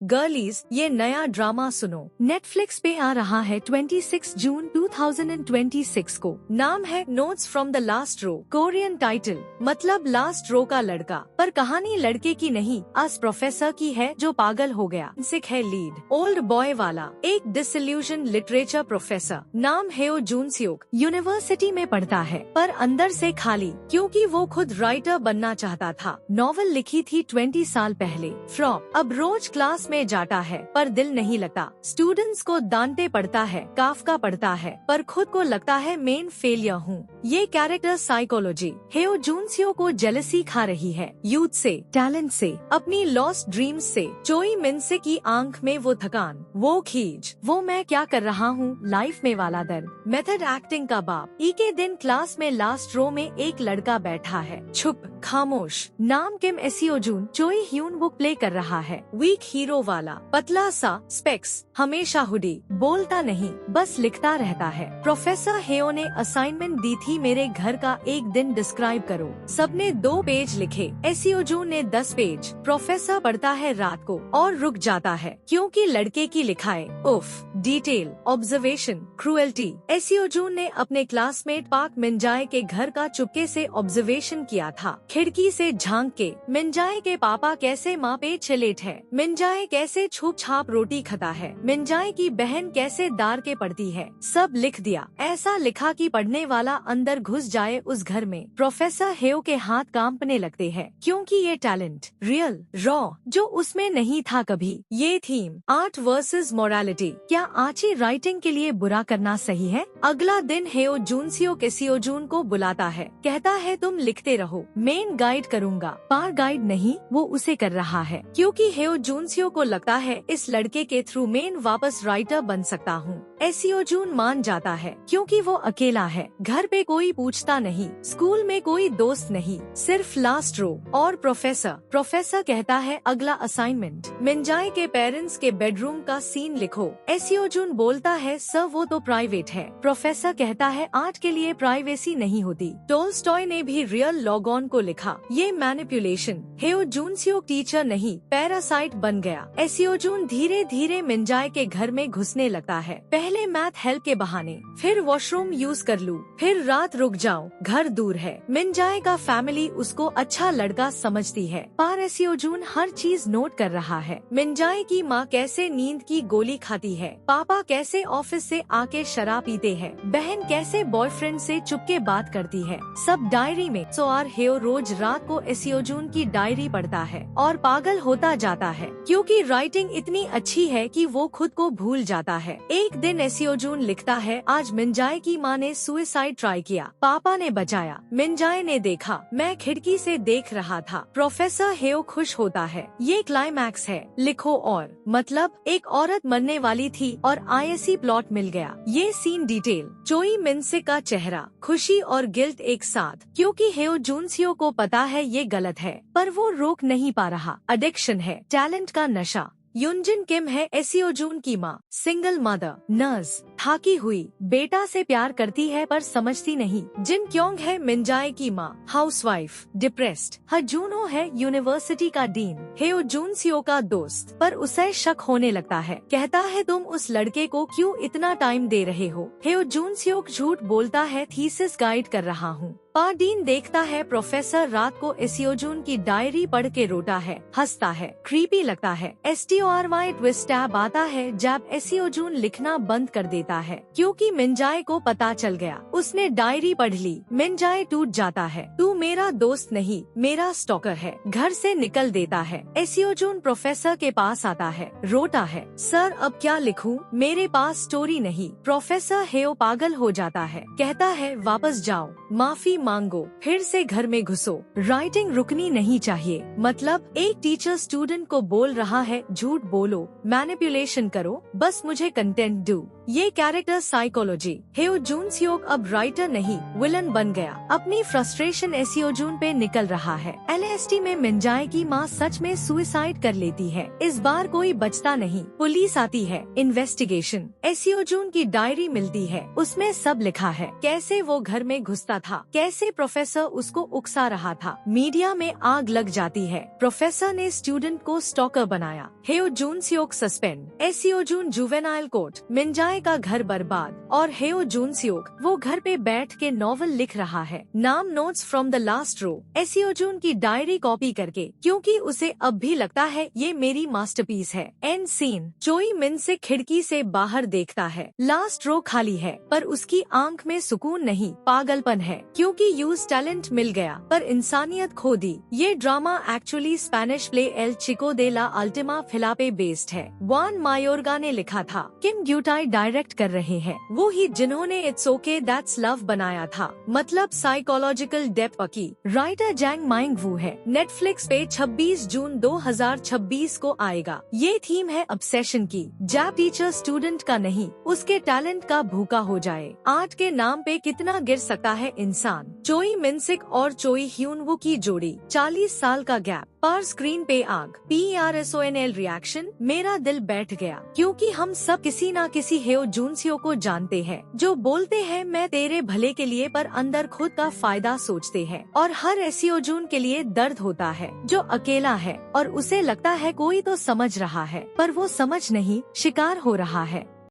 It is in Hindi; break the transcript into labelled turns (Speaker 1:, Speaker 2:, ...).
Speaker 1: गर्लीज ये नया ड्रामा सुनो। नेटफ्लिक्स पे आ रहा है 26 जून 2026 को। नाम है notes from the last row. Korean title मतलब लास्ट रो का लड़का, पर कहानी लड़के की नहीं, अस प्रोफेसर की है जो पागल हो गया। सिख है लीड ओल्ड बॉय वाला, एक डिसइल्यूजन लिटरेचर प्रोफेसर। नाम हेओ जून सियोक। यूनिवर्सिटी में पढ़ता है पर अंदर से खाली, क्योंकि वो खुद राइटर बनना चाहता था। नॉवल लिखी थी 20 साल पहले, फ्लॉप। अब रोज क्लास में जाता है पर दिल नहीं लगता। स्टूडेंट्स को डांटे पड़ता है, काफका पढ़ता है, पर खुद को लगता है मेन फेलियर हूँ। ये कैरेक्टर साइकोलॉजी। हेओ जून सियो को जेलसी खा रही है, यूथ से, टैलेंट से, अपनी लॉस्ट ड्रीम्स से। चोई मिनसे की आंख में वो थकान, वो खींच, वो मैं क्या कर रहा हूँ लाइफ में वाला दर्द। मेथड एक्टिंग का बाप। ई के दिन क्लास में लास्ट रो में एक लड़का बैठा है, चुप, खामोश। नाम किम एसियोजून। चोई ह्यून वो प्ले कर रहा है, वीक हीरो वाला, पतला सा, स्पेक्स, हमेशा हुडी, बोलता नहीं, बस लिखता रहता है। प्रोफेसर हेओ ने असाइनमेंट दी थी, मेरे घर का एक दिन डिस्क्राइब करो। सबने 2 पेज लिखे, एसियोजून ने 10 पेज। प्रोफेसर पढ़ता है रात को और रुक जाता है, क्योंकि लड़के की लिखाई, उफ, डिटेल, ऑब्जर्वेशन, क्रुएल्टी। एसियोजून ने अपने क्लासमेट पाक मिनजाए के घर का चुपके से ऑब्जर्वेशन किया था, खिड़की से झांक के। मिनजाए के पापा कैसे माँ पे चिलेट है, मिनजाए कैसे छुप छाप रोटी खाता है, मिनजाए की बहन कैसे दार के पढ़ती है। सब लिख दिया, ऐसा लिखा कि पढ़ने वाला अंदर घुस जाए उस घर में। प्रोफेसर हेओ के हाथ कांपने लगते हैं, क्योंकि ये टैलेंट, रियल, रॉ, जो उसमें नहीं था कभी। ये थीम, आर्ट वर्सेस मोरालिटी। क्या आची राइटिंग के लिए बुरा करना सही है? अगला दिन हेओ जूनसियो केसियोजून को बुलाता है, कहता है तुम लिखते रहो, मेन गाइड करूँगा। पार गाइड नहीं, वो उसे कर रहा है, क्योंकि हेओ जूनसियो को लगता है इस लड़के के थ्रू मेन वापस राइटर बन सकता हूँ। एसियोजून मान जाता है, क्योंकि वो अकेला है, घर पे कोई पूछता नहीं, स्कूल में कोई दोस्त नहीं, सिर्फ लास्ट रो और प्रोफेसर कहता है अगला असाइनमेंट, मिनजाए के पेरेंट्स के बेडरूम का सीन लिखो। एसियोजून बोलता है सर वो तो प्राइवेट है। प्रोफेसर कहता है आर्ट के लिए प्राइवेसी नहीं होती। टोल्स्टॉय ने भी रियल लॉगॉन को लिखा, ये मैनिपुलेशन। हेओ जूनसियो टीचर नहीं, पैरासाइट बन गया। एसियोजून धीरे धीरे मिनजाए के घर में घुसने लगता है, पहले मैथ हेल्प के बहाने, फिर वॉशरूम यूज कर लूं, फिर रात रुक जाऊं, घर दूर है। मिनजाए का फैमिली उसको अच्छा लड़का समझती है, पर एसियोजून हर चीज नोट कर रहा है। मिनजाए की माँ कैसे नींद की गोली खाती है, पापा कैसे ऑफिस से आके शराब पीते हैं, बहन कैसे बॉयफ्रेंड से चुपके बात करती है, सब डायरी में। सोआर हेओ रोज रात को एसियोजून की डायरी पढ़ता है और पागल होता जाता है, क्योंकि राइटिंग इतनी अच्छी है कि वो खुद को भूल जाता है। एक दिन एसियोजून लिखता है, आज मिनजाए की माँ ने सुसाइड ट्राई किया, पापा ने बचाया। मिनजाए ने देखा, मैं खिड़की से देख रहा था। प्रोफेसर हेओ खुश होता है, ये क्लाइमैक्स है, लिखो। और मतलब एक औरत मरने वाली थी और आईएससी प्लॉट मिल गया। ये सीन डिटेल। चोई मिनसे का चेहरा, खुशी और गिल्ट एक साथ, क्योंकि हेओ जूनसियो को पता है ये गलत है, पर वो रोक नहीं पा रहा। एडिक्शन है, टैलेंट का नशा। युनजिन किम है एसियोजून की माँ, सिंगल मदर, नर्स, थाकी हुई, बेटा से प्यार करती है पर समझती नहीं। जिन क्योंग है मिनजाए की माँ, हाउसवाइफ, डिप्रेस्ड। हजूनो है यूनिवर्सिटी का डीन, हेओ जूनसियो का दोस्त, पर उसे शक होने लगता है, कहता है तुम उस लड़के को क्यों इतना टाइम दे रहे हो। हेओ जूनसियो झूठ बोलता है, थीसिस गाइड कर रहा हूँ। पार्डीन देखता है प्रोफेसर रात को एसियोजून की डायरी पढ़ के रोता है, हंसता है, क्रीपी लगता है। STORY ट्विस्ट टैब आता है जब एसियोजून लिखना बंद कर देता है, क्योंकि मिनजाए को पता चल गया, उसने डायरी पढ़ ली। मिनजाए टूट जाता है, तू मेरा दोस्त नहीं, मेरा स्टॉकर है, घर से निकल देता है। एसियोजून प्रोफेसर के पास आता है, रोता है, सर अब क्या लिखूं, मेरे पास स्टोरी नहीं। प्रोफेसर हेओ पागल हो जाता है, कहता है वापस जाओ, माफी मांगो, फिर से घर में घुसो। राइटिंग रुकनी नहीं चाहिए। मतलब एक टीचर स्टूडेंट को बोल रहा है, झूठ बोलो, मैनिपुलेशन करो, बस मुझे कंटेंट दो। ये कैरेक्टर साइकोलॉजी। हेयो जून सियोक अब राइटर नहीं विलन बन गया। अपनी फ्रस्ट्रेशन एसियो जून पे निकल रहा है। LSD में मिंजाए की माँ सच में सुसाइड कर लेती है। इस बार कोई बचता नहीं। पुलिस आती है। इन्वेस्टिगेशन। एसियो जून की डायरी मिलती है। उसमें सब लिखा है, कैसे वो घर में घुसता था, कैसे प्रोफेसर उसको उकसा रहा था। मीडिया में आग लग जाती है। प्रोफेसर ने स्टूडेंट को स्टॉकर बनाया। हेयो जून सियोक सस्पेंड। एसियो जून जुवेनाइल कोर्ट। मिंजाए का घर बर्बाद। और हेयो जून सियोक वो घर पे बैठ के नॉवल लिख रहा है। नाम notes from the last row. एसियो जून की डायरी कॉपी करके, क्योंकि उसे अब भी लगता है ये मेरी मास्टरपीस है। And scene. चोई मिन से खिड़की से बाहर देखता है। लास्ट रो खाली है, पर उसकी आंख में सुकून नहीं, पागलपन है, क्योंकि यूज टैलेंट मिल गया पर इंसानियत खो दी। ये drama actually Spanish play El Chico de la Ultima Fila पे बेस्ड है। जुआन मायोर्गा ने लिखा था। किम ग्यूटाई डायरेक्ट कर रहे हैं, वो ही जिन्होंने इट्स ओके दैट्स लव बनाया था। मतलब साइकोलॉजिकल डेप्थ पकी। राइटर जैंग माइंग वू है। नेटफ्लिक्स पे 26 जून 2026 को आएगा। ये थीम है ऑब्सेशन की। जैप टीचर स्टूडेंट का नहीं, उसके टैलेंट का भूखा हो जाए। आर्ट के नाम पे कितना गिर सकता है इंसान। चोई मिनसिक और चोई ह्यून वू की जोड़ी। 40 साल का गैप पर स्क्रीन पे आग। PRSONL reaction. मेरा दिल बैठ गया, क्योंकि हम सब किसी ना किसी हेयो जूनसियो को जानते हैं, जो बोलते हैं मैं तेरे भले के लिए पर अंदर खुद का फायदा सोचते हैं। और हर एसियो जून के लिए दर्द होता है, जो अकेला है और उसे लगता है कोई तो समझ रहा है, पर वो समझ नहीं, शिकार हो रहा है।